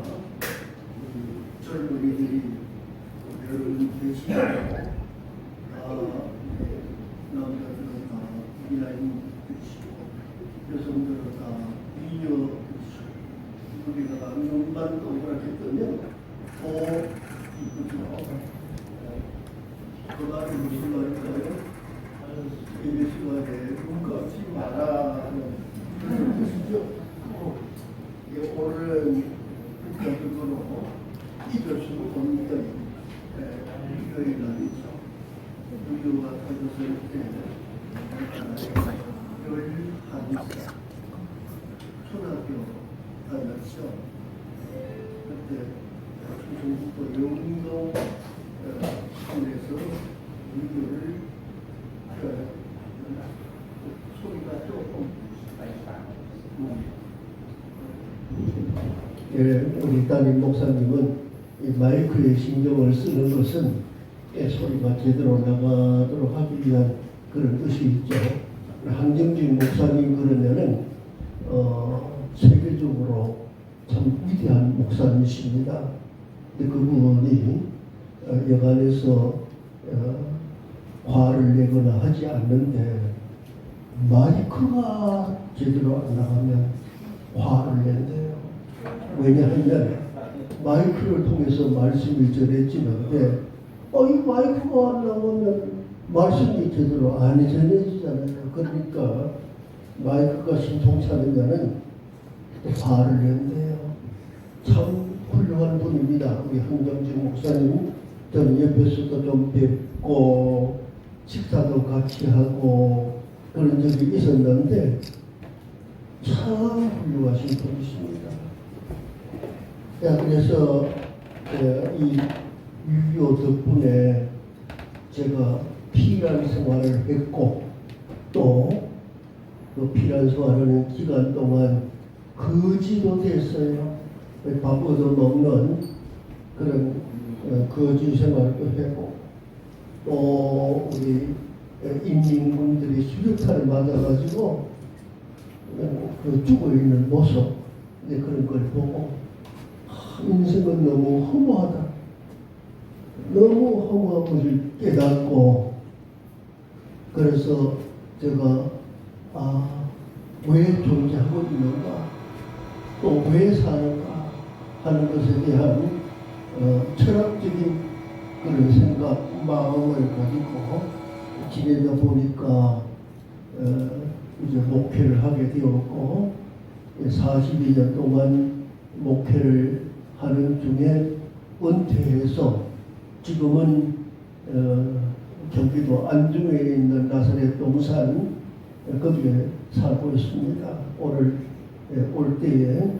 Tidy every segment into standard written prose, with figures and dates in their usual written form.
우리 젊은이들이 여러분 계시고 남자들은 다 미라인 되시고 여성들은 다 미녀 되시고 우리가 눈만 동그랗게 뜨면 이쁘죠. 그 말이 무슨 말일까요? 이 시간에 눈감지 마라 그런 뜻이죠. 오늘은 그것으로 잊을 수 없는 요일 날이죠. 우리가 가졌을 때 11살 초등학교 다녔죠. 그때 중국도 영동 시에서 우리를 소리가 조금 우리 담임 목사님은 이 마이크에 신경을 쓰는 것은 소리가 제대로 나가도록 하기 위한 그런 뜻이 있죠. 한정진 목사님 그러면은 세계적으로 참 위대한 목사님이십니다. 그분이 여간에서 화를 내거나 하지 않는데 마이크가 제대로 안 나가면 화를 낸대요. 왜냐하면 마이크를 통해서 말씀이 전해지는데 이 마이크가 안 나오면 말씀이 제대로 안 전해지잖아요. 그러니까 마이크가 신통치 않으면 화를 낸대요. 참 훌륭한 분입니다. 우리 한정진 목사님 저는 옆에서도 좀 뵙고 식사도 같이 하고 그런 적이 있었는데 참 훌륭하신 분이십니다. 그래서 이 6.25 덕분에 제가 피란 생활을 했고 또 그 피란 생활하는 기간 동안 거지도 됐어요. 밥 얻어먹는 그런 거지 생활도 했고 또 우리 인민군들이 수류탄을 맞아가지고 그 죽어있는 모습 그런 걸 보고 인생은 너무 허무하다. 너무 허무한 것을 깨닫고 그래서 제가 왜 존재하고 있는가 또 왜 사는가 하는 것에 대한 철학적인 그런 생각, 마음을 가지고 지내다 보니까 이제 목회를 하게 되었고 42년 동안 목회를 하는 중에 은퇴해서 지금은 경기도 안중에 있는 나사렛 동산 거기에 살고 있습니다. 오늘 올 때에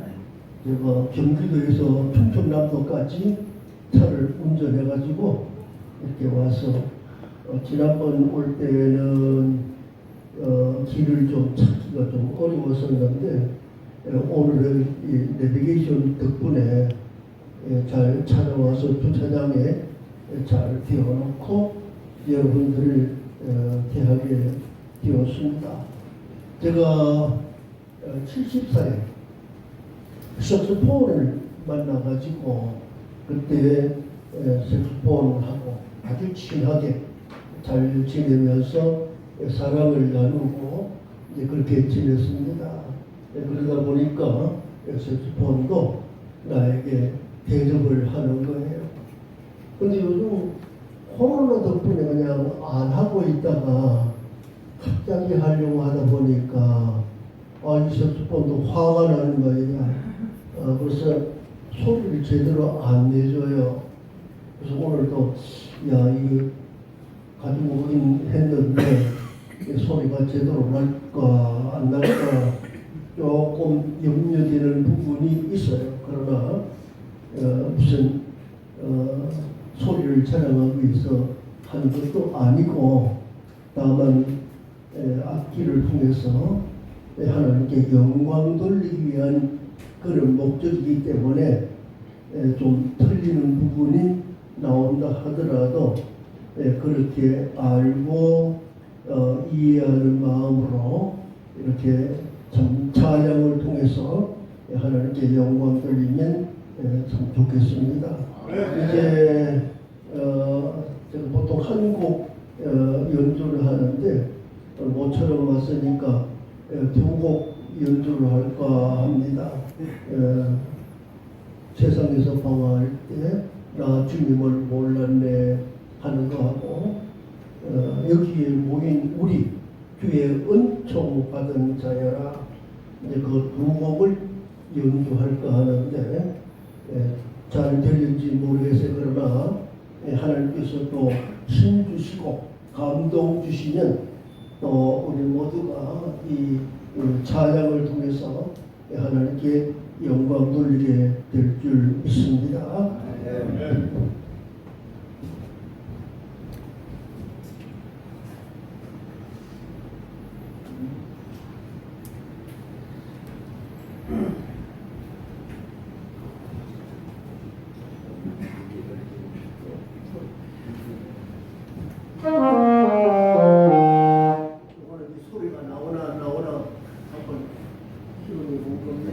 제가 경기도에서 충청남도까지 차를 운전해가지고 이렇게 와서 지난번 올 때는 길을 좀 찾기가 좀 어려웠었는데 오늘은 이 내비게이션 덕분에 잘 찾아와서 주차장에 잘 되어놓고 여러분들을 대하게 되었습니다. 제가 70살에 색소폰을 만나가지고 그때 색소폰하고 아주 친하게 잘 지내면서 사랑을 나누고 이제 그렇게 지냈습니다. 그러다 보니까 색소폰도 나에게 대접을 하는 거예요. 근데 요즘 코로나 덕분에 그냥 안 하고 있다가 갑자기 하려고 하다 보니까 이 색소폰도 화가 나는 거예요. 그래서 소리를 제대로 안 내줘요. 그래서 오늘도 이거 가지고 했는데 소리가 제대로 날까 안 날까 조금 염려되는 부분이 있어요. 그러나 무슨 소리를 촬영하기 위해서 하는 것도 아니고 다만 악기를 통해서 하나님께 영광 돌리기 위한 그런 목적이기 때문에 좀 틀리는 부분이 나온다 하더라도 그렇게 알고 이해하는 마음으로 이렇게 참 찬양을 통해서 하나님께 영광 돌리면 참 좋겠습니다. 이제 제가 보통 한국 연주를 하는데 모처럼 왔으니까 두 곡 연주를 할까 합니다. 세상에서 방황할 때 나 주님을 몰랐네 하는 거하고 여기에 모인 우리 주의 은총 받은 자여라, 이제 그 두 곡을 연주할까 하는데 잘 들릴지 모르겠어요. 그러나 하나님께서 또 힘 주시고 감동 주시면 또 우리 모두가 이 찬양을 통해서 하나님께 영광 돌리게 될 줄 믿습니다. 이번에 소리가 나오나 안 나오나 한번 시험해 볼 겁니다.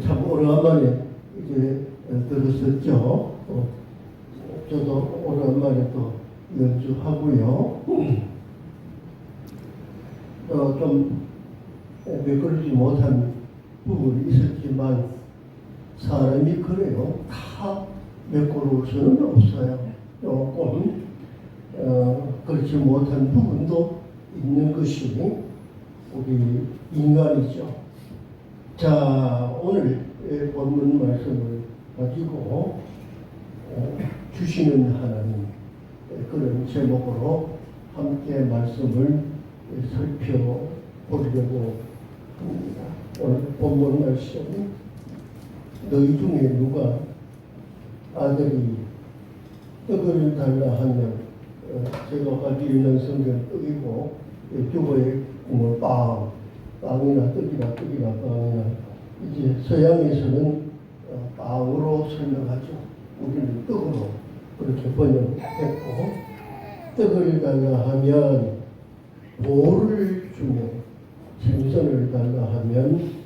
참 오래간만에 이제 들었었죠. 저도 오랜만에 또 연주하고요. 좀 메꾸지 못한 부분이 있었지만 사람이 그래요. 다 메꾸를 수는 없어요. 조금 그렇지 못한 부분도 있는 것이 우리 인간이죠. 자, 오늘 본문 말씀을 가지고 주시는 하나님 그런 제목으로 함께 말씀을 살펴보려고 합니다. 오늘 본문 말씀 너희 중에 누가 아들이 떡을 달라 하면 제가 가지고 있는 성경 떡이고 주보에 빵이나 떡이나 빵이나 이제 서양에서는 빵으로 설명하죠. 우리는 떡으로 그렇게 번역했고 떡을 달라 하면 돌을 주며 생선을 달라 하면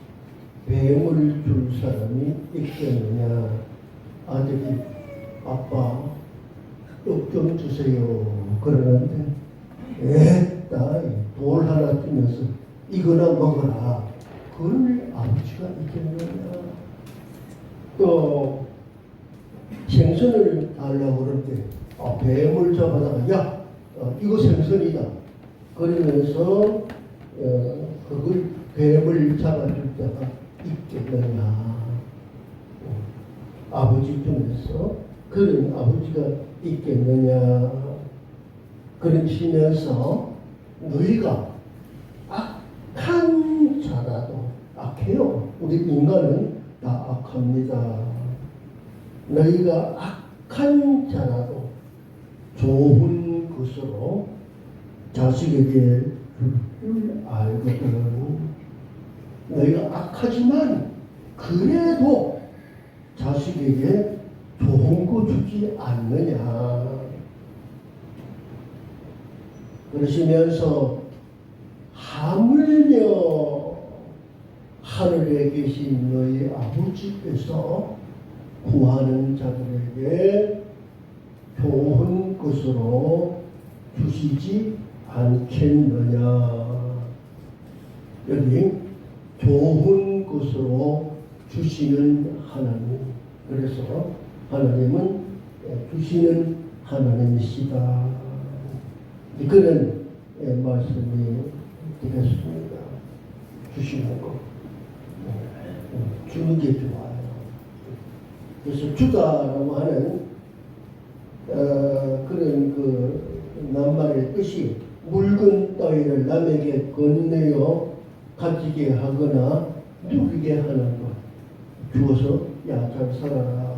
뱀을 줄 사람이 있겠느냐. 아들이 아빠 떡 좀 주세요 그러는데 에따 돌 하나 주면서 이거나 먹어라 그럴 아버지가 있겠느냐. 또 생선을 달라고 그러는데 뱀을 잡아다가 야 이거 생선이다 그러면서 그걸 뱀을 잡아줄 때가 있겠느냐. 아버지 중에서 그런 아버지가 있겠느냐. 그러시면서 너희가 악한 자라도 악해요. 우리 인간은 다 악합니다. 너희가 악한 자라도 좋은 것으로 자식에게 줄 알거든. 너희가 악하지만 그래도 자식에게 좋은 거 주지 않느냐. 그러시면서 하물며 하늘에 계신 너희 아버지께서 구하는 자들에게 좋은 것으로 주시지 않겠느냐. 여기 좋은 것으로 주시는 하나님. 그래서 하나님은 주시는 하나님이시다. 그런 말씀이 되겠습니다. 주시는 거. 주는 게 좋아요. 그래서 주다라고 하는 그런 그 낱말의 뜻이 묽은 따위를 남에게 건네어 가지게 하거나 누리게 하는 것. 주어서 야 잘 살아라.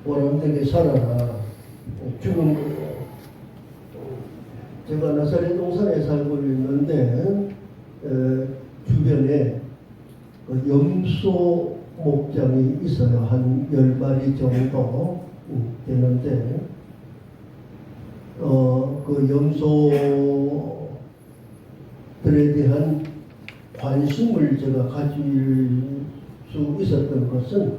보람되게 살아라. 주는 거예요. 제가 나사렛 동산에 살고 있는데 주변에 염소 목장이 있어요. 한 10마리 정도 되는데 그 염소들에 대한 관심을 제가 가질 수 있었던 것은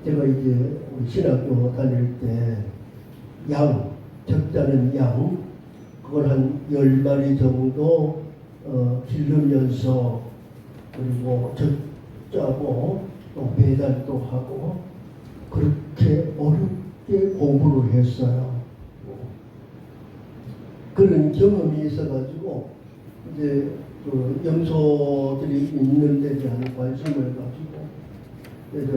제가 이제 신학교 다닐 때 적자는 양 그걸 한 10마리 정도 기르면서 그리고 적자고 또 배달도 하고 그렇게 어렵게 공부를 했어요. 그런 경험이 있어가지고 이제 그 염소들이 있는 데 대한 관심을 가지고 그래서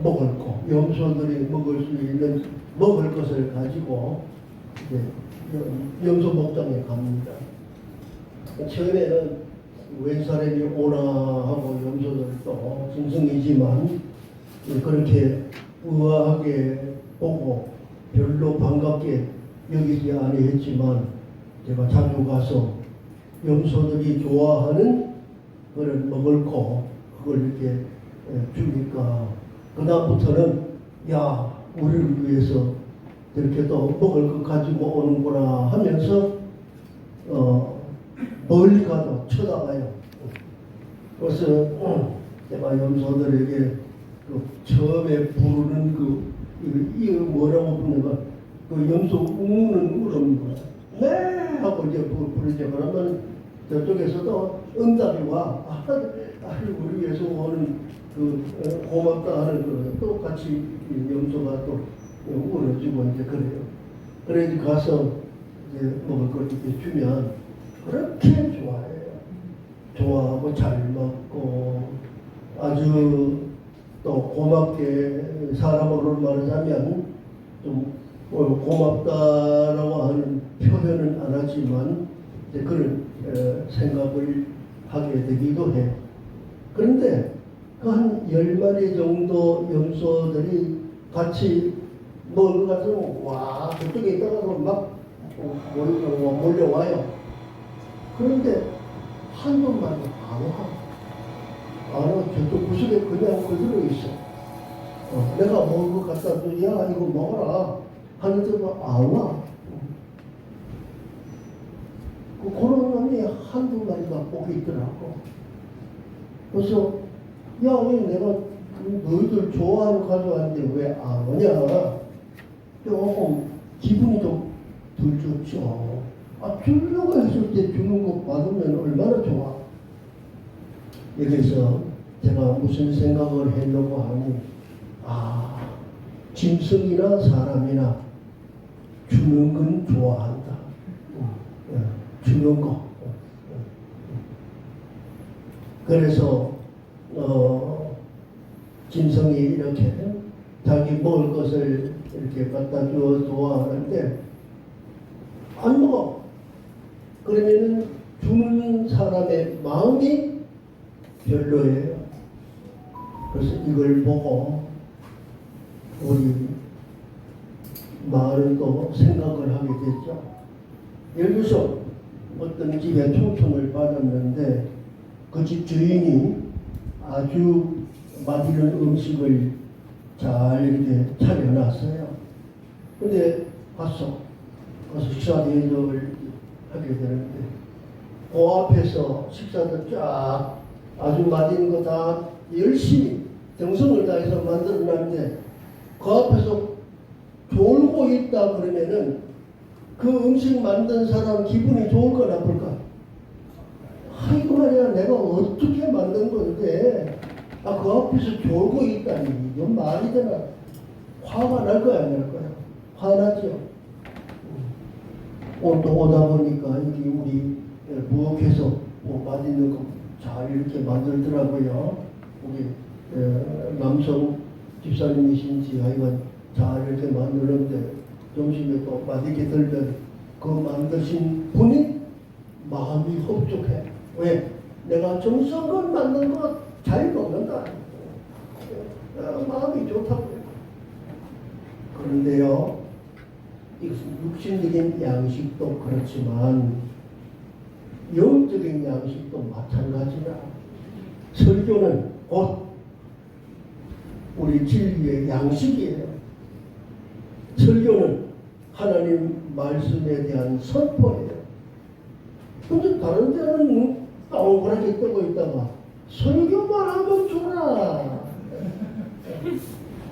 먹을 거, 염소들이 먹을 수 있는 먹을 것을 가지고 이제 염소 목장에 갑니다. 처음에는 웬 사람이 오나 하고 염소들도 짐승이지만 그렇게 우아하게 보고 별로 반갑게 여기지 아니했지만 제가 자주 가서 염소들이 좋아하는 그런 먹을 거 그걸 이렇게 주니까 그다음부터는 야 우리를 위해서 이렇게 또 먹을 것 가지고 오는구나 하면서 멀리 가도 쳐다봐요. 그래서 제가 염소들에게 그 처음에 부르는 이거 뭐라고 부르는가 그 염소 우는 울음 네 하고 이제 부르죠. 그러면 저쪽에서도 응답이 와. 우리 위해서 오는 고맙다 하는 똑같이 염소가 또 울어주고 이제 그래요. 그래 이제 가서 이제 먹을 걸 이렇게 주면 그렇게 좋아해요. 좋아하고 잘 먹고 아주 또 고맙게 사람으로 말하자면 좀 고맙다라고 하는 표현은 안 하지만 이제 그런 생각을 하게 되기도 해요. 그런데 그 한 10마리 정도 염소들이 같이 먹을 것 같으면 와 그쪽에 있다가 막 몰려와요. 그런데 한 놈만 안 와. 저쪽 구석에 그냥 그대로 있어. 내가 먹을 것 같다. 야 이거 먹어라. 하는데도 안 와. 그런 놈이 한두 마리가 꼭 있더라고. 그래서 야 왜 내가 너희들 좋아하는 거 가져왔는데 왜 안 오냐. 조금 기분이 좀 덜 좋죠. 주려고 했을 때 주는 거 받으면 얼마나 좋아. 여기서 제가 무슨 생각을 하려고 하니 짐승이나 사람이나 주는 건 좋아한다. 주는 거. 그래서 짐승이 이렇게 자기 먹을 것을 이렇게 갖다 주어 좋아하는데 안 먹어. 그러면은 주는 사람의 마음이 별로예요. 그래서 이걸 보고 우리 마을은 또 생각을 하게 됐죠. 예를 들어서 어떤 집에 초청을 받았는데 그 집 주인이 아주 맛있는 음식을 잘 이렇게 차려놨어요. 근데 가서 식사 대접을 하게 되는데 그 앞에서 식사도 쫙 아주 맛있는 거 다 열심히 정성을 다해서 만들어놨는데 그 앞에서 졸고 있다 그러면은 그 음식 만든 사람 기분이 좋을까 나쁠까? 이거 말이야 내가 어떻게 만든 건데 그 앞에서 졸고 있다니 이건 말이 되나? 화가 날 거야 안 날 거야? 화나죠. 또 오다 보니까 여기 우리 부엌에서 맛있는 거 잘 이렇게 만들더라고요. 우리 남성 집사님이신지 하여간 잘 이렇게 만드는데 점심에 또 맛있게 들면 그 만드신 분이 마음이 흡족해. 왜? 내가 정성껏 만든 거 잘 먹는다. 마음이 좋다고요. 그런데요, 이것은 육신적인 양식도 그렇지만 영적인 양식도 마찬가지다. 설교는 곧 우리 진리의 양식이에요. 설교는 하나님 말씀에 대한 선포예요. 근데 다른 데는 동그랗게 뜨고 있다가 설교만 하면 줘라.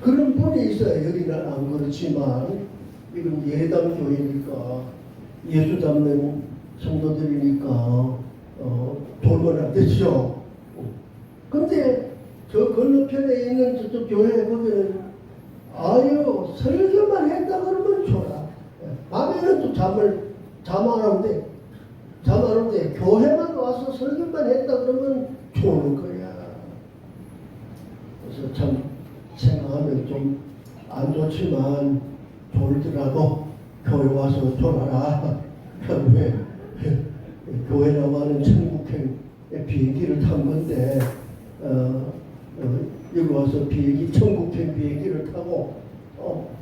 그런 분이 있어요. 여기는 안 그렇지만 이건 예담교회니까 예수 담는 성도들이니까 돌면 안 되죠. 근데 저 건너편에 있는 저쪽 교회 거기는 설교만 했다 그러면 줘라. 밤에는 또 잠 안 하는데 교회만 와서 설교만 했다 그러면 좋은 거야. 그래서 참 생각하면 좀 안 좋지만 졸더라도 교회 와서 졸아라. 왜? 교회 나가는 천국행 비행기를 탄 건데 여기 와서 천국행 비행기를 타고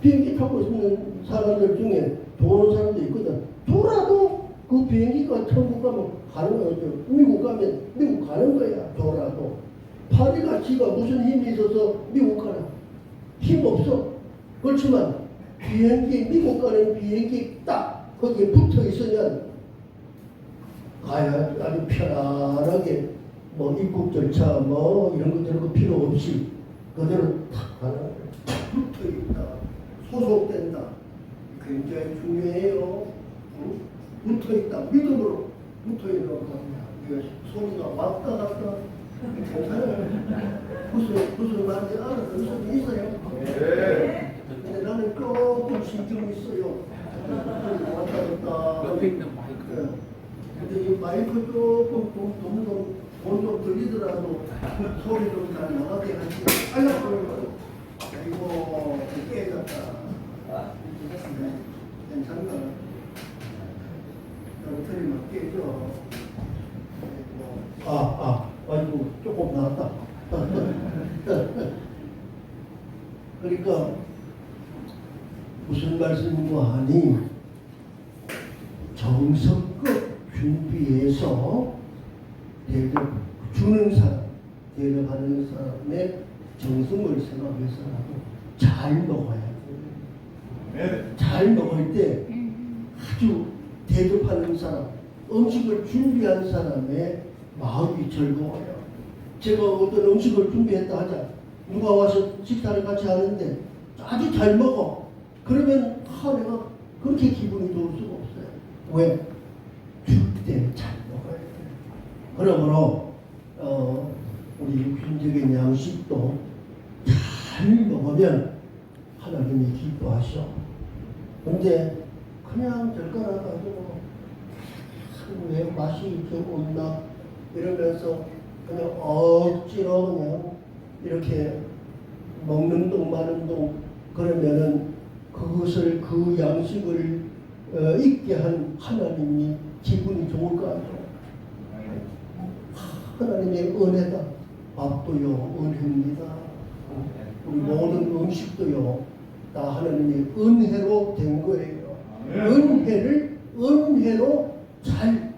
비행기 타고 있는 사람들 중에 도는 사람도 있거든. 돌아도 그 비행기가 천국 가면 가는 거야. 미국 가면 미국 가는 거야. 돌아도 파리가 지가 무슨 힘이 있어서 미국 가나? 힘 없어. 그렇지만 미국 가는 비행기 딱 거기에 붙어 있으면 가야 아주 편안하게 입국 절차 이런 것들 필요 없이 그대로 탁 가는 거야. 붙어 있다. 소속된다. 굉장히 중요해요. 붙어 있다. 믿음으로 붙어 있는 겁니다. 소리가 왔다 갔다 괜찮아요. 무슨 말인지 알아듣는 소리 있어요. 근데 나는 조금 신경이 있어요. 왔다 갔다. 옆에 있는 마이크. 근데 이 마이크 조금 돈 들리더라도 소리 좀 잘 나가게 하지. 아이고, 깨졌다. 괜찮나? 틀리면 깨져. 아이고, 조금 나왔다. 그러니까, 무슨 말씀인가 하니, 정성껏 준비해서 주는 사람, 대접하는 사람의 정성을 생각해서라도 잘 먹어야 돼요. 잘 먹을 때 아주 대접하는 사람, 음식을 준비한 사람의 마음이 즐거워요. 제가 어떤 음식을 준비했다 하자. 누가 와서 식사를 같이 하는데 아주 잘 먹어. 그러면 내가 그렇게 기분이 좋을 수가 없어요. 왜? 줄 때 잘 먹어야 돼요. 그러므로 우리 육신적인 양식도 잘 먹으면 하나님이 기뻐하셔. 근데 그냥 젓가락 가지고 왜 맛이 좀 없나 이러면서 그냥 억지로 그냥 이렇게 먹는 동 마는 동 그러면은 그것을 그 양식을 있게 한 하나님이 기분이 좋을 거 아니에요. 하나님의 은혜다. 밥도요 은혜입니다. 우리 모든 음식도요 다 하나님의 은혜로 된 거예요. 은혜로 잘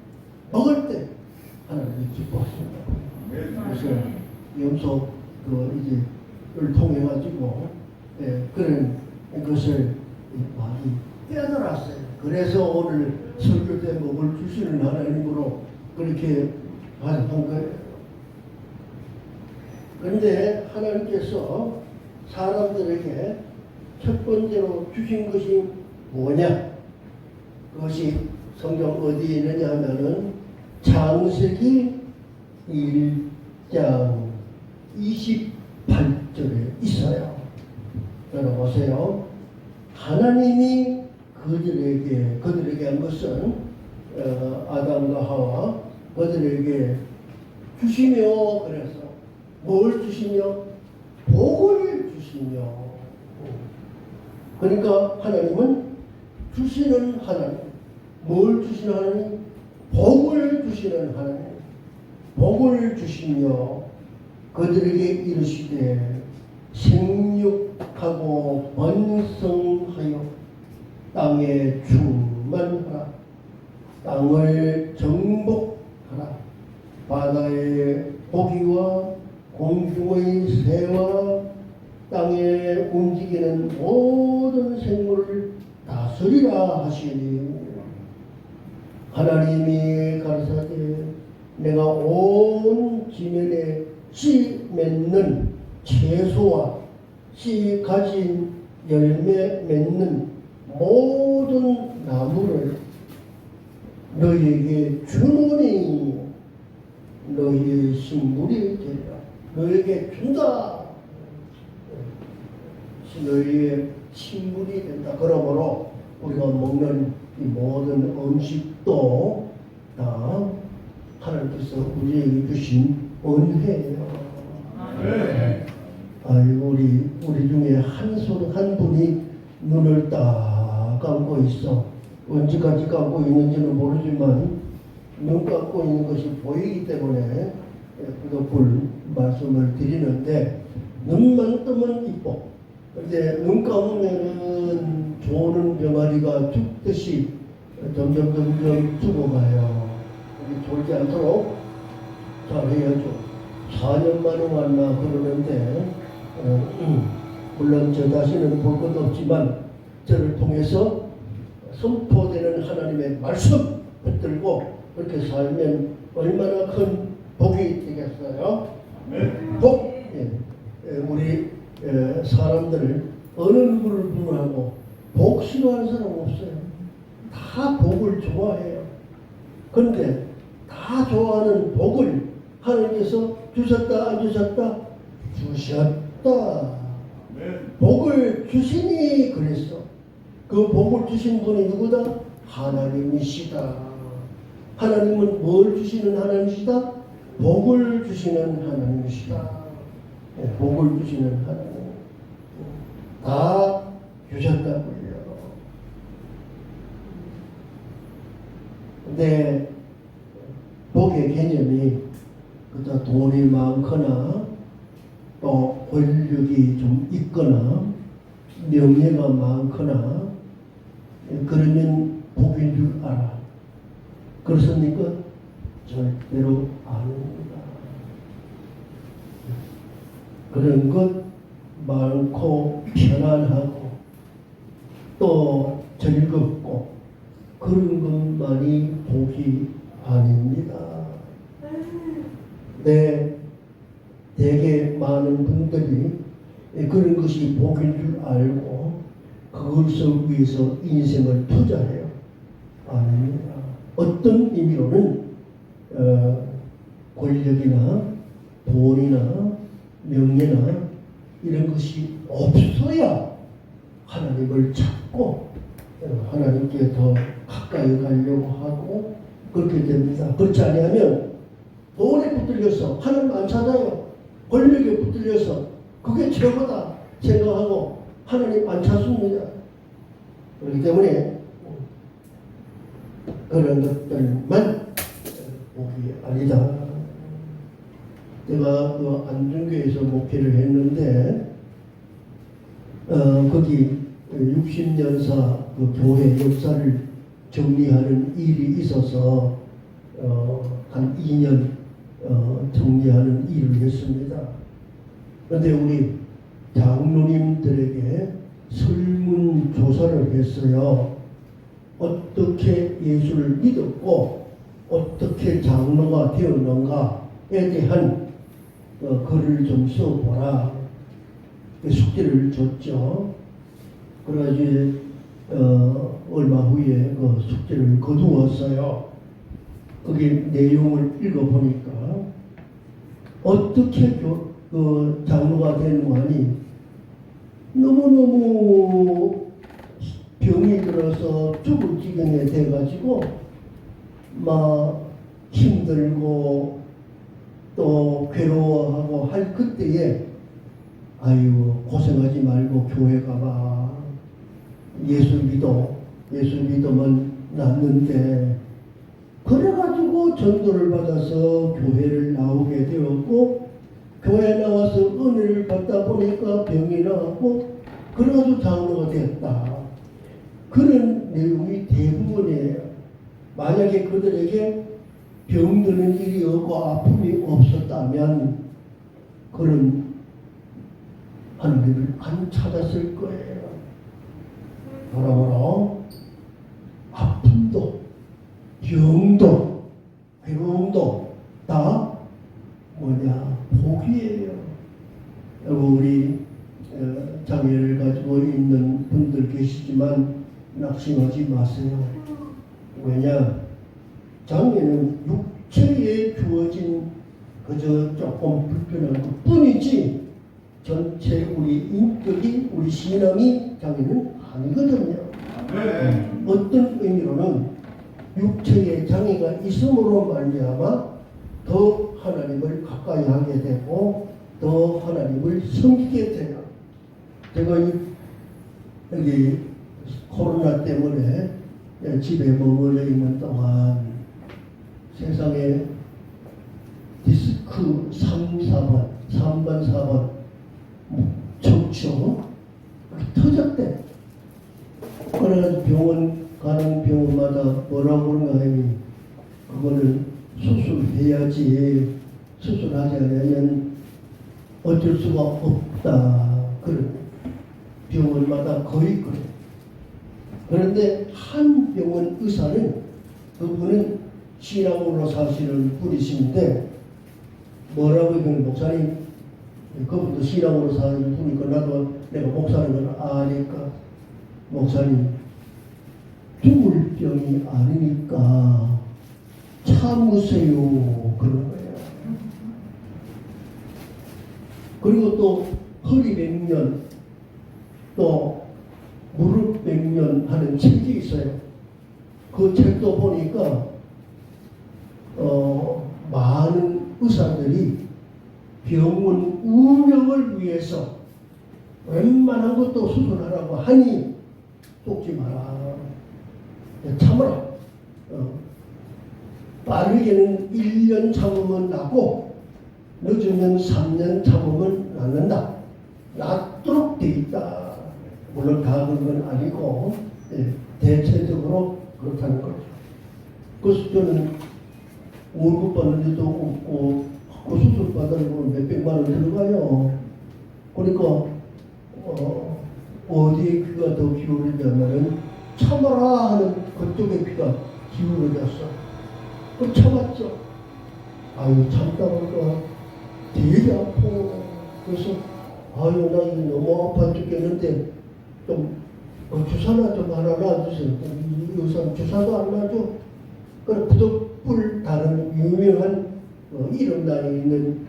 먹을 때 하나님이 기뻐하십니다. 그래서 염소 이제를 통해 가지고 그런 것을 많이 빼어놨어요. 그래서 오늘 설교 때 먹을 주시는 하나님으로 그렇게 한 거예요. 그런데 하나님께서 사람들에게 첫 번째로 주신 것이 뭐냐? 그것이 성경 어디에 있느냐 하면은 창세기 1장 28절에 있어요. 들어보세요. 하나님이 그들에게 한 것은 아담과 하와 그들에게 주시며 그래서 뭘 주시며 복을 주시며 그러니까 하나님은 주시는 하나님 뭘 주시는 하나님? 복을 주시는 하나님 복을 주시며 그들에게 이르시되 생육하고 번성하여 땅에 충만하라 땅을 정복하라 바다의 고기와 공중의 새와 땅에 움직이는 모든 생물을 다스리라 하시니 하나님이 가르사되 내가 온 지면에 씨 맺는 채소와 씨 가진 열매 맺는 모든 나무를 너희에게 주노니 너희의 식물이 되리라. 너희에게 준다. 너희의 식물이 된다. 그러므로 우리가 먹는 이 모든 음식도 다 하나님께서 우리에게 주신 은혜예요. 아이고 우리 중에 한 분이 눈을 딱 감고 있어. 언제까지 감고 있는지는 모르지만 눈 감고 있는 것이 보이기 때문에 그것을 말씀을 드리는데 눈만 뜨면 이뻐. 그런데 눈 감으면은 조는 병아리가 죽듯이 점점 죽어가요. 졸지 않도록 잘 해야죠. 4년 만에 왔나 그러는데 물론 저 자신은 볼 것도 없지만 저를 통해서 선포되는 하나님의 말씀 붙들고 그렇게 살면 얼마나 큰 복이 되겠어요. 복. 우리 사람들을 어느 누구를 불문하고 복 싫어하는 사람 없어요. 다 복을 좋아해요. 그런데 다 다 좋아하는 복을 하나님께서 주셨다 안 주셨다? 주셨다. 복을 주시니 그랬어. 그 복을 주신 분이 누구다? 하나님이시다. 하나님은 뭘 주시는 하나님이시다? 복을 주시는 하나님이시다. 복을 주시는 하나님. 다 주셨다고요. 근데 복의 개념이 그저 돈이 많거나 또 권력이 좀 있거나 명예가 많거나 그러면 복인 줄 알아. 그렇습니까? 절대로 아닙니다. 그런 것 많고 편안하고 또 즐겁고 그런 것만이 복이 아닙니다. 되게 많은 분들이 그런 것이 복인 줄 알고 그것을 위해서 인생을 투자해요. 아닙니다. 어떤 의미로는 권력이나 돈이나 명예나 이런 것이 없어야 하나님을 찾고 하나님께 더 가까이 가려고 하고 그렇게 됩니다. 그렇지 않으면 돈에 붙들려서 하나님 안 찾아요. 권력에 붙들려서 그게 최고다 생각하고 하나님 안 찾습니다. 그렇기 때문에 그런 것들만 복이 아니다. 내가 그 안중교에서 목회를 했는데 거기 60년사 그 교회 역사를 정리하는 일이 있어서 한 2년 정리하는 일을 했습니다. 그런데 우리 장로님들에게 설문조사를 했어요. 어떻게 예수를 믿었고 어떻게 장로가 되었는가에 대한 글을 좀 써보라. 숙제를 줬죠. 그래가지고 얼마 후에 그 숙제를 거두었어요. 거기 내용을 읽어보니까 어떻게 그 장로가 되는 거 아니 너무너무 병이 들어서 죽을 지경에 돼가지고 막 힘들고 또 괴로워하고 할 그때에 아유 고생하지 말고 교회 가봐. 예수 믿으면 낫는데 그래가지고 전도를 받아서 교회를 나오게 되었고 교회 나와서 은혜를 받다 보니까 병이 나왔고 그래가지고 장로가 됐다. 그런 내용이 대부분이에요. 만약에 그들에게 병드는 일이 없고 아픔이 없었다면 그런 하나님을 안 찾았을 거예요. 바로 아픔도 병도 괴로움도 다 뭐냐 복이에요. 여러분 우리 장애를 가지고 있는 분들 계시지만 낙심하지 마세요. 왜냐 장애는 육체에 주어진 그저 조금 불편한 것 뿐이지 전체 우리 인격이 우리 신앙이 장애는 아니거든요. 어떤 의미로는 육체에 장애가 있음으로 말미암아 더 하나님을 가까이 하게 되고 더 하나님을 섬기게 돼요. 제가 여기 코로나 때문에 집에 머물러 있는 동안 세상에 디스크 3번, 4번 척추 터졌대. 그래서 병원 가는 병원마다 뭐라고 그러는가 하니 그거는 수술해야지 수술하지 않으면 어쩔 수가 없다. 그런 병원마다 거의 그래. 그런데 한 병원 의사는 그분은 신앙으로 사시는 분이신데 뭐라고 그러는 목사님 그분도 신앙으로 사는 분이니까 나도 내가 목사는 걸 아니까 목사님 죽을 병이 아니니까 차 참으세요. 그런 거예요. 그리고 또 허리 백년, 또 무릎 백년 하는 책이 있어요. 그 책도 보니까 많은 의사들이 병원 운영을 위해서 웬만한 것도 수술하라고 하니 속지 마라. 참으라. 빠르게는 1년 참으면 낫고 늦으면 3년 참으면 낫는다. 낫도록 돼 있다. 물론 다 그런 건 아니고 대체적으로 그렇다는 거죠. 그래서 저는 월급 받는 데도 없고 그 수술 받으려면 몇백만 원 들어가요. 그러니까 어디에 귀가 더 기울어졌냐면 참아라 하는 그쪽에 귀가 기울어졌어. 그 참았죠. 아유 참다 보니까 되게 아파. 그래서 아유 나 이거 너무 아파 죽겠는데 좀 주사나 좀 하나 놔주세요. 이 의사는 주사도 안 놔줘. 그 부득불 다른 유명한 이름단이 있는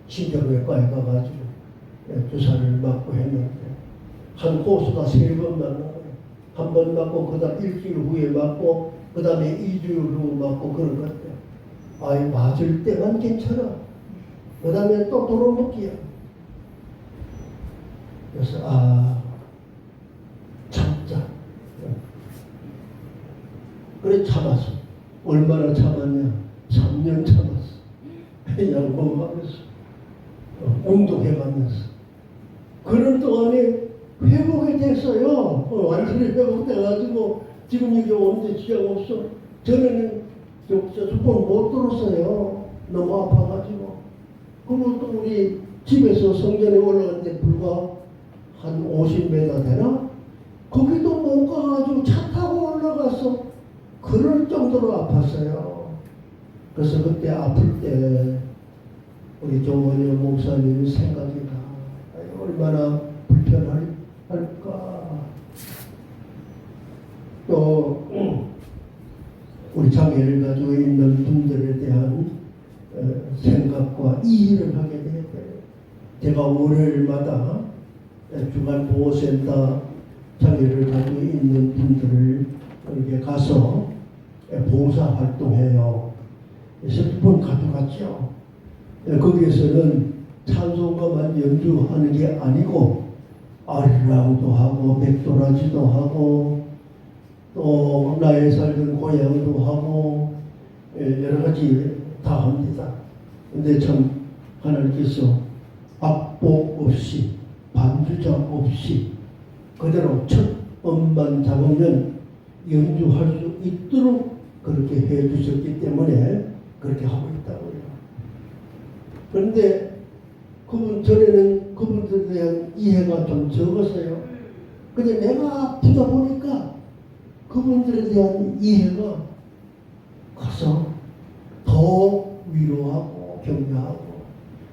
신경외과에 가가지고 주사를 맞고 했는데 한 코스가 3번 맞는 거예요. 한 번 맞고 그 다음 일주일 후에 맞고 그 다음에 2주일 후 맞고 그런 것 같아요. 아이 맞을 때만 괜찮아. 그 다음에 또 돌아먹기야. 그래서 참자. 그래 참았어. 얼마나 참았냐? 3년 참았어. 양봉하면서 운동해가면서 그런 동안에 회복이 됐어요. 완전히 회복돼가지고 지금 이게 언제 지장 없어. 전에는 수폰 못 들었어요. 너무 아파가지고. 그리고 또 우리 집에서 성전에 올라갔는데 불과 한 50m 되나? 거기도 못 가가지고 차 타고 올라가서 그럴 정도로 아팠어요. 그래서 그때 아플 때 우리 조원영 목사님 생각이 나. 얼마나 불편할까. 또 우리 장애를 가지고 있는 분들에 대한 생각과 이해를 하게 돼요. 제가 월요일마다 주간 보호센터 장애를 가지고 있는 분들을 이렇게 가서 봉사 활동해요. 스피폰 가져갔죠. 거기에서는 찬송가만 연주하는 게 아니고 아리랑도 하고 백도라지도 하고 또 나의 살던 고향도 하고 여러 가지 다 합니다. 근데 참 하나님께서 악보 없이 반주자 없이 그대로 첫 음만 잡으면 연주할 수 있도록 그렇게 해 주셨기 때문에 그렇게 하고 있다고요. 그런데 전에는 그분들에 대한 이해가 좀 적었어요. 근데 내가 아프다 보니까 그분들에 대한 이해가 가서 더 위로하고 격려하고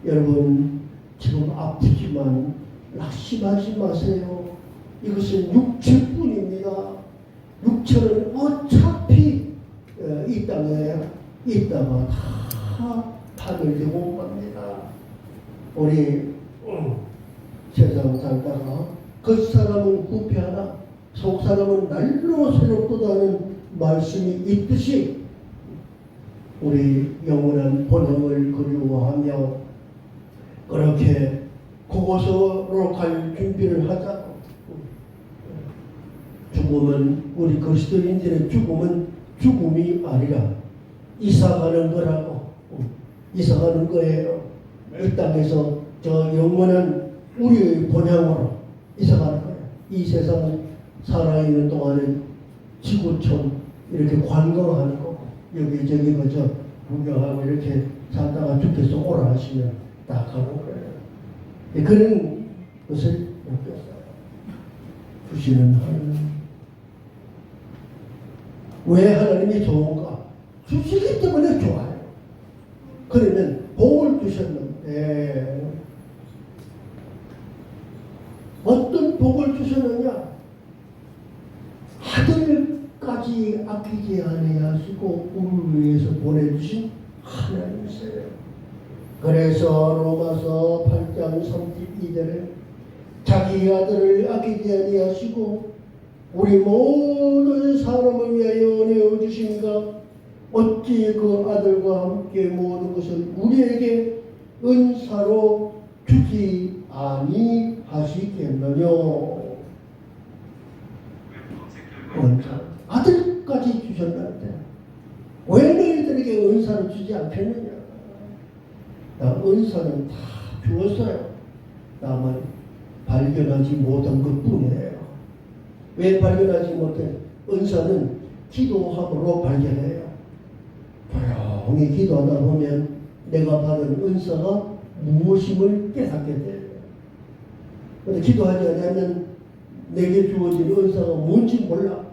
여러분 지금 아프지만 낙심하지 마세요. 이것은 육체뿐입니다. 육체는 어차피 이 땅에 있다가 다 파멸되고 갑니다. 우리 세상 살다가 겉사람은 후패하나 속사람은 날로 새롭도다는 말씀이 있듯이 우리 영원한 본향을 그리워하며 그렇게 그곳으로 갈 준비를 하자. 죽음은 우리 그리스도인들의 죽음은 죽음이 아니라 이사가는 거라고. 이사가는 거예요. 이 땅에서 저 영원한 우리의 본향으로 이사가는 거예요. 이 세상은 살아있는 동안은 지구촌 이렇게 관광하는 거고 여기저기 그저 구경하고 이렇게 살다가 주께서 오라 하시면 딱 가는 거예요. 그런 것을 주시는 하나님. 왜 하나님이 좋은가? 주시기 때문에 좋아요. 그러면 복을 주셨는데 어떤 복을 주셨느냐? 아들까지 끝까지 아끼지 아니하시고 우리를 위해서 보내주신 하나님이세요. 그래서 로마서 8장 32절에 자기 아들을 아끼지 아니하시고 우리 모든 사람을 위하여 내어주신가 어찌 그 아들과 함께 모든 것을 우리에게 은사로 주지 아니하시겠느냐. 아들까지 주셨는데 왜 너희들에게 은사를 주지 않겠느냐. 은사는 다 주었어요. 다만 발견하지 못한 것뿐이에요. 왜 발견하지 못해? 은사는 기도함으로 발견해요. 조용히 기도하다 보면 내가 받은 은사가 무엇임을 깨닫게 돼요. 그런데 기도하지 않으면 내게 주어진 은사가 뭔지 몰라.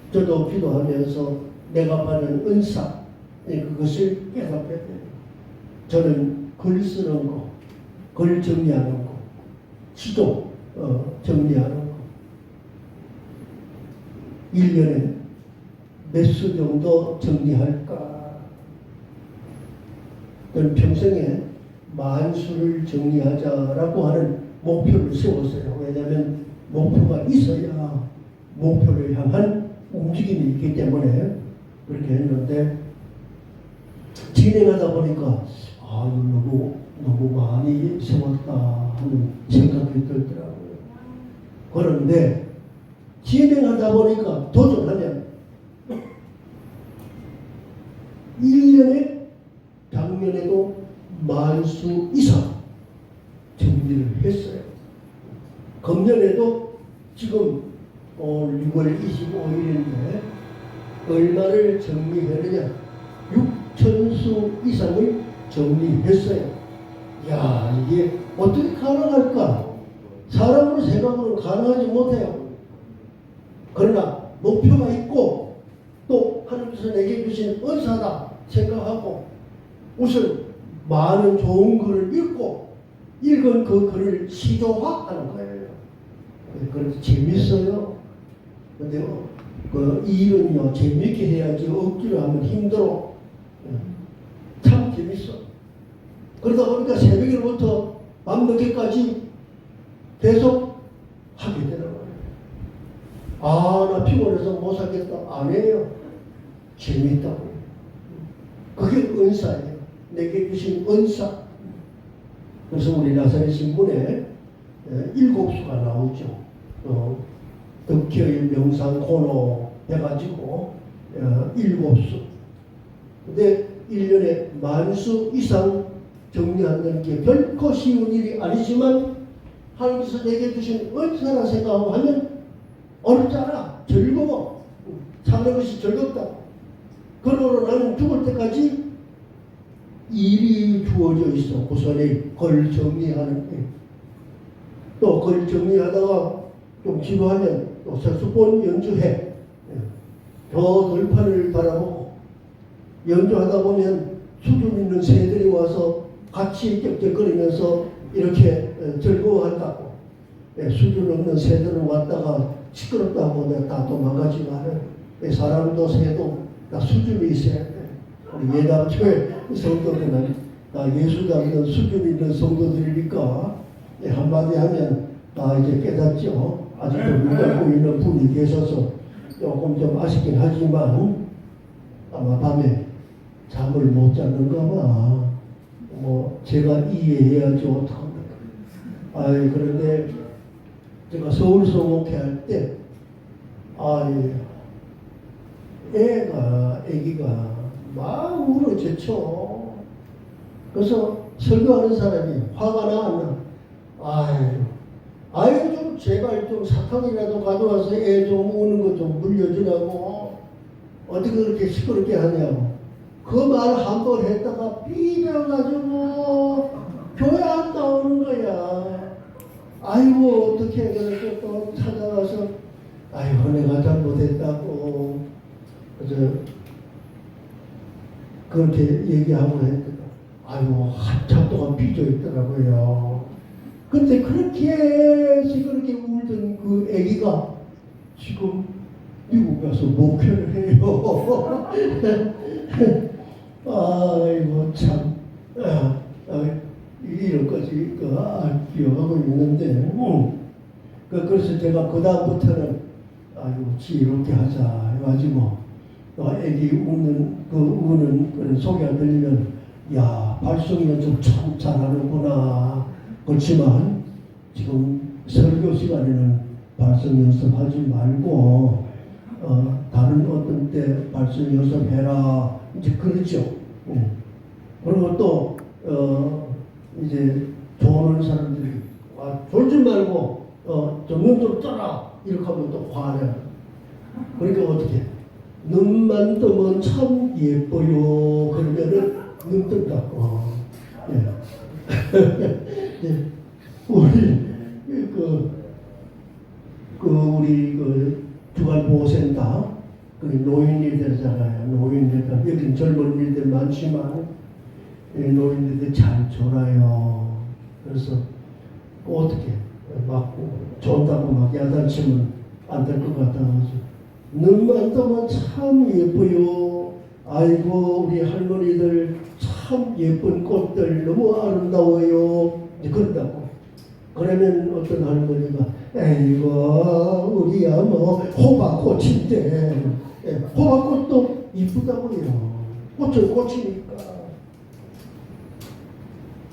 저도 기도하면서 내가 받은 은사, 그것을 깨닫게 돼요. 저는 글 쓰는 거, 글 정리하는 거, 지도 정리하는 거. 1년에 몇 수 정도 정리할까? 저는 평생에 10,000수를 정리하자라고 하는 목표를 세웠어요. 왜냐하면 목표가 있어야 목표를 향한 움직임이 있기 때문에 그렇게 했는데 진행하다 보니까 너무 많이 세웠다 하는 생각이 들더라고요. 그런데 진행하다 보니까 도전하면 1년에 작년에도 10,000수 이상 정리를 했어요. 금년에도 지금 6월 25일인데 얼마를 정리했느냐? 6,000수 이상을 정리했어요. 야, 이게 어떻게 가능할까? 사람으로 생각으로 가능하지 못해요. 그러나 목표가 있고 또 하나님께서 내게 주신 은사다 생각하고 우선 많은 좋은 글을 읽고 읽은 그 글을 시조화하는 거예요. 그래서 재밌어요. 근데 그 일은요 재밌게 해야지 억지로 하면 힘들어. 참 재밌어. 그러다 보니까 새벽에부터 밤늦게까지 계속 하게 되더라고요. 나 피곤해서 못 살겠다. 안 해요. 재밌다고. 그게 은사예요. 내게 주신 은사. 그래서 우리 나사렛 신문에 7수가 나오죠. 덕혜의 명상 코너 해가지고 7수. 근데 1년에 10,000수 이상 정리한다는 게 결코 쉬운 일이 아니지만 하나님께서 내게 주신 은사라 생각하고 하면 어렵잖아. 즐거워. 사는 것이 즐겁다. 그러므로 나는 죽을 때까지 일이 주어져 있어. 우선에 글 정리하는 일. 또 글 정리하다가 좀 지루하면 또 색소폰 연주해. 저 들판을 바라보고 연주하다 보면 수준 있는 새들이 와서 같이 쩍쩍거리면서 이렇게 즐거워한다고. 수준 없는 새들은 왔다가 시끄럽다고 내가 다 도망가지만 사람도 새도 다 수준이 있어야 돼. 우리 예담교회 성도들은 다 예수 닮는 수준 있는 성도들이니까 한마디 하면 다 이제 깨닫죠. 아직도 눈 감고 있는 분이 계셔서 조금 좀 아쉽긴 하지만 아마 밤에 잠을 못 자는가 봐. 제가 이해해야죠. 어떡합니까? 그런데 제가 서울서 목회할 때 애기가 막 울어젖혀. 그래서 설교하는 사람이 화가 나. 좀 제발 좀 사탕이라도 가져와서 애 좀 우는 거 좀 물려주라고. 어떻게 그렇게 시끄럽게 하냐고. 그 말 한 번 했다가 삐져가지고 교회 안 나오는 거야. 어떻게 그렇게 또 찾아가서 내가 잘못했다고. 그래서 그렇게 얘기하고 했더니 한참 동안 삐져 있더라고요. 근데 그렇게 시끄럽게 울던 그 애기가 지금 미국 가서 목회를 해요. 아이고 참 이런까지 기억하고 있는데 그래서 제가 그 다음부터는 아이고 지혜롭게 하자 해가지고 애기 우는 그런 소리 안 들리면 야 발성 연습 참 잘하는구나. 그렇지만 지금 설교 시간에는 발성 연습하지 말고 다른 어떤 때 발성 연습해라 이제 그렇죠. 그리고 또 이제 좋아하는 사람들이 졸지 말고 정면 좀 떠라 이렇게 하면 또 화내. 그러니까 어떻게 눈만 뜨면 참 예뻐요. 그러면은 눈 뜬다. 예. 우리 우리 주간보호센터 노인이들잖아요. 노인들 여기 젊은이들 많지만 노인들 잘 졸아요. 그래서 어떻게 막 좋다고 막 야단치면 안 될 것 같아가지고 눈만 뜨면 참 예뻐요. 아이고 우리 할머니들 참 예쁜 꽃들 너무 아름다워요. 이제 그런다고. 그러면 어떤 할머니가 에이고 우리야 뭐 호박꽃인데 호박꽃도 이쁘다고요. 꽃은 꽃이니까.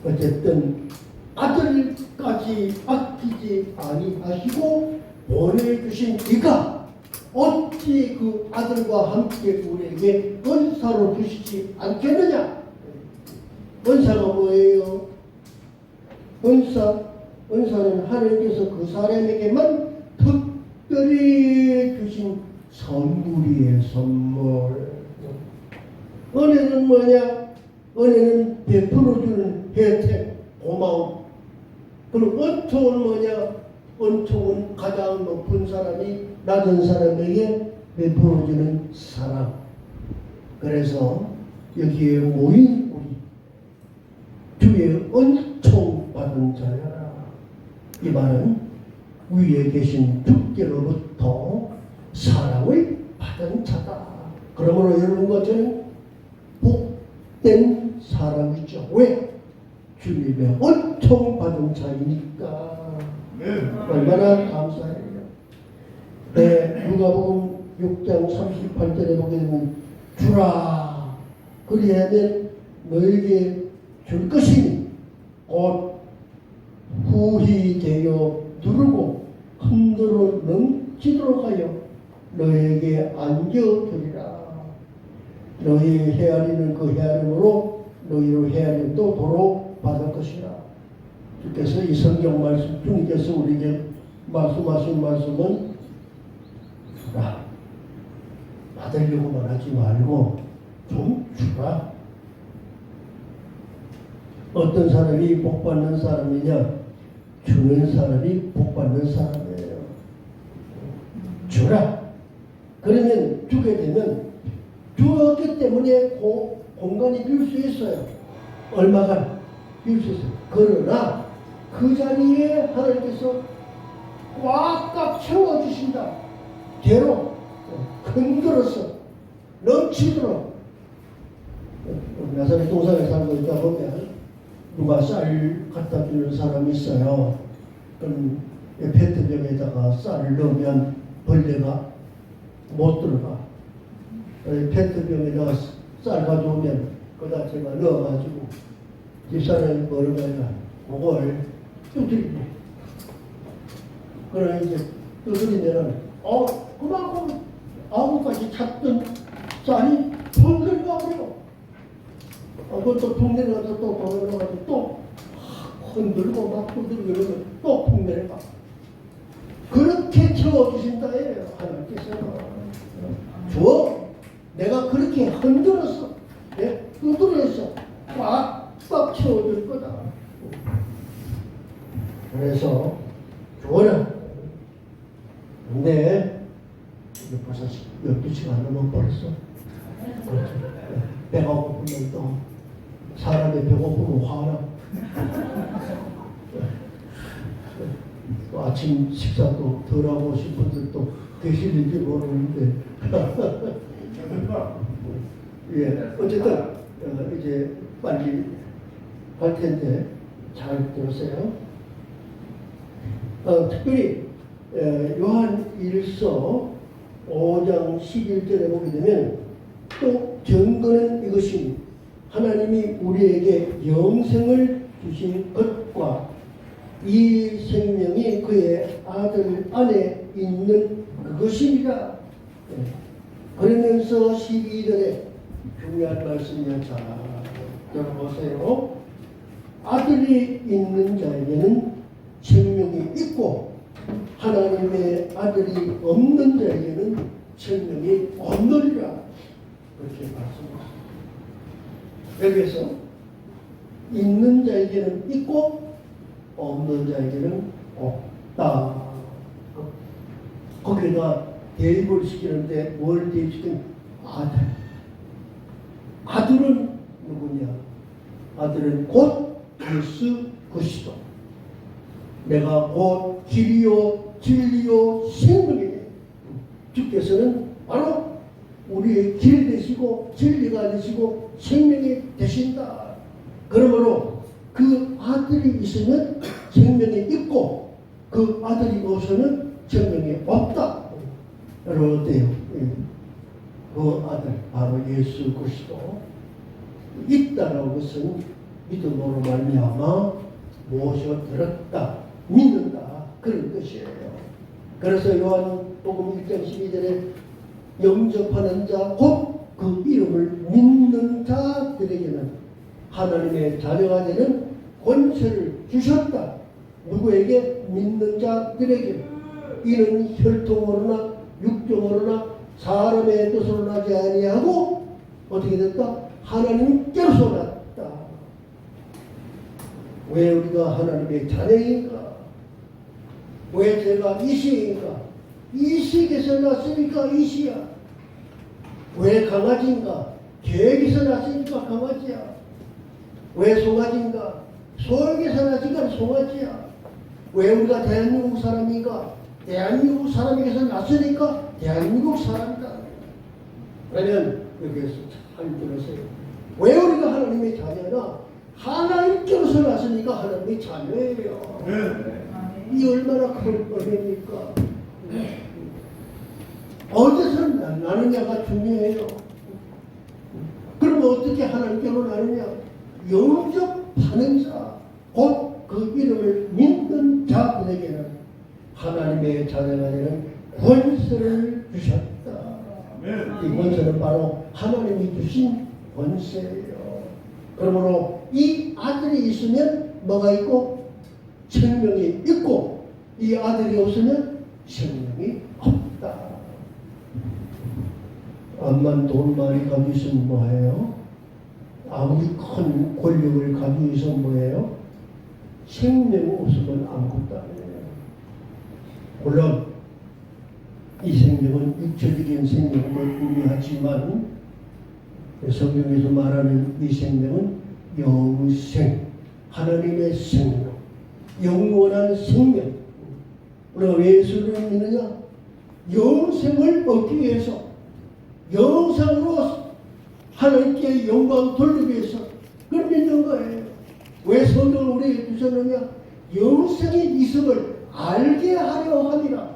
어쨌든 아들까지 아끼지 아니하시고 보내주신 이가 어찌 그 아들과 함께 우리에게 은사로 주시지 않겠느냐. 은사가 뭐예요? 은사는 하나님께서 그 사람에게만 특별히 주신 선물이에요. 선물. 은혜는 뭐냐? 은혜는 베풀어주는 혜택, 고마움. 그리고 은총은 뭐냐? 은총은 가장 높은 사람이 낮은 사람에게 베풀어주는 사랑. 그래서 여기에 모인 우리 주의 은총 받은 자야. 이 말은 위에 계신 주께로부터 사랑을 받은 자다. 그러므로 여러분과 저는 복된 사람이죠. 왜? 주님의 은총 받은 자이니까. 얼마나 감사해요. 누가복음 6장 38절에 보게 되면 주라 그리하면 너에게 줄 것이니 곧 후히 되어 누르고 흔들어 넘치도록 하여 너에게 안겨주리라. 너희 헤아리는 그 헤아림으로 너희로 헤아림도 도로 받을 것이라. 주께서 이 성경 말씀, 주님께서 우리에게 말씀하신 말씀은 주라. 받으려고만 하지 말고 좀 주라. 어떤 사람이 복받는 사람이냐? 주는 사람이 복받는 사람이에요. 주라. 그러면 주게 되면 주었기 때문에 공간이 빌 수 있어요. 얼마간 빌 수 있어요. 그러나 그 자리에 하나님께서 꽉꽉 채워주신다. 대로 흔들어서 넘치도록. 나사렛 동산에 살고 있다 보면 누가 쌀 갖다 주는 사람이 있어요. 그럼 페트병에다가 쌀을 넣으면 벌레가 못 들어가. 페트병에다가 쌀 가져오면 거기다 제가 넣어가지고 집사람이 뭐를 하냐 그걸 두드리고. 그래 이제 두드리면은 그만큼 아구까지 찼던 쌀이 펑들어가 버려. 그것도 풍내려가서 또 돌아가서 또 흔들고 막 흔들고 이러면 또 풍내려가. 그렇게 채워주신다예요. 하나님께서는. 주어 내가 그렇게 흔들어서 두드려서 꽉꽉 채워줄 거다. 그래서 주어라. 근데 이게 벌써 12시간 넘어버렸어. 그렇죠. 배가 고프면 또 사람이 배고프면 화나. 또 아침 식사도 덜 하고 오신 분들도 계실지 모르는데 예, 어쨌든 이제 빨리 할 텐데 잘 들으세요. 특별히 요한 1서 5장 11절에 보게 되면 또 증거는 이것이 하나님이 우리에게 영생을 주신 것과 이 생명이 그의 아들 안에 있는 그것이니라. 그러면서 12절에 중요한 말씀이야. 자, 들어보세요. 아들이 있는 자에게는 생명이 있고 하나님의 아들이 없는 자에게는 생명이 없느니라. 그렇게 말씀하십니다. 여기에서 있는 자에게는 있고 없는 자에게는 없다. 거기다 대입을 시키는데 뭘 대입시키는? 아들. 아들은 누구냐? 아들은 곧 예수 그리스도. 내가 곧 길이요 진리요 생명이네. 주께서는 바로 우리의 길 되시고 진리가 되시고 생명이 되신다. 그러므로 그 아들이 있으면 생명이 있고 그 아들이 없으면 생명이 없다. 여러분 어때요? 그 아들 바로 예수 그리스도 있다라는 것은 믿음으로 말미암아 모셔 들었다, 믿는다 그런 뜻이에요. 그래서 요한복음 1장 12절에 영접하는 자 곧 그 이름을 믿는 자들에게는 하나님의 자녀가 되는 권세를 주셨다. 누구에게? 믿는 자들에게. 이는 혈통으로나 육정으로나 사람의 뜻으로 나지 아니하고 어떻게 됐다? 하나님께로서 났다. 왜 우리가 하나님의 자녀인가? 왜 제가 이시인가? 이식에서 났으니까 이시야. 왜 강아지인가? 개에게서 났으니까 강아지야. 왜 송아지인가? 소에게서 났으니까 송아지야. 왜 우리가 대한민국 사람인가? 대한민국 사람에게서 났으니까 대한민국 사람이다. 그러면 여기에서 잘 들으세요. 왜 우리가 하나님의 자녀나? 하나님께로서 났으니까 하나님의 자녀예요. 네. 이 얼마나 큰 은혜입니까? 어디서 나느냐가 중요해요. 그럼 어떻게 하나님께로 나느냐? 영접하는 자, 곧 그 이름을 믿는 자들에게는 하나님의 자녀가 되는 권세를 주셨다. 이 권세는 바로 하나님이 주신 권세예요. 그러므로 이 아들이 있으면 뭐가 있고? 생명이 있고 이 아들이 없으면 생명이 없다. 암만 돈 많이 가지고 있으면 뭐해요? 아무리 큰 권력을 가지고 있으면 뭐해요? 생명이 없으면 아무것도 아니에요. 물론 이 생명은 육체적인 생명을 의미하지만 성경에서 말하는 이 생명은 영생, 하나님의 생명, 영원한 생명. 우리가 왜 예수를 믿느냐? 영생을 얻기 위해서, 영생으로 하나님께 영광 돌리기 위해서 그걸 믿는 거예요. 왜 성경을 우리에게 주셨느냐? 영생의 이성을 알게 하려 함이라.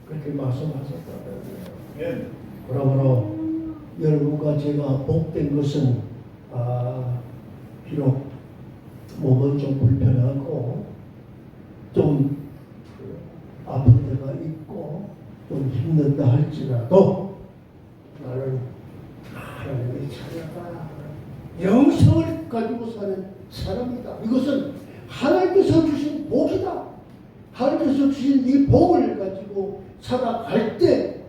그렇게 말씀하셨다는 거예요. 그러므로 여러분과 제가 복된 것은 비록 몸은 좀 불편하고 좀 아픈 데가 있고 좀 힘든다 할지라도 나는 하나님의 자녀다. 영성을 가지고 사는 사람이다. 이것은 하나님께서 주신 복이다. 하나님께서 주신 이 복을 가지고 살아갈 때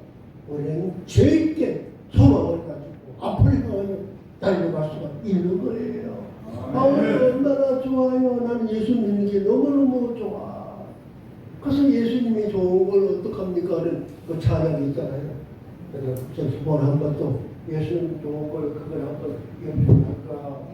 우리는 죄 있게 소망을 가지고 앞을 향하여 달려갈 수가 있는 거예요. 얼마나 좋아요. 나는 예수 믿는 게 너무너무 좋아. 그래서 예수님이 좋은 걸 어떡합니까? 하는 그 찬양이 있잖아요. 그래서 뭘 한번 또 예수님 좋은 걸 그걸 한번 연습할까?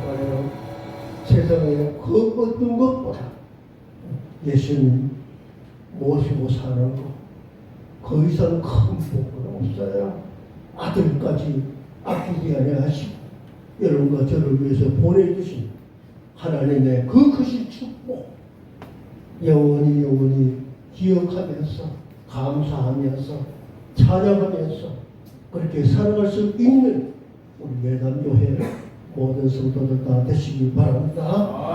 말해요. 세상에 그 어떤 것보다 예수님 모시고 사는 거, 그 이상 큰 복은 없어요. 아들까지 아끼지 아니하시고 여러분과 저를 위해서 보내주신 하나님의 그 크신 축복, 영원히 기억하면서 감사하면서 찬양하면서 그렇게 살아갈 수 있는 우리 예담교회 모든 성도들 다 되시기 바랍니다.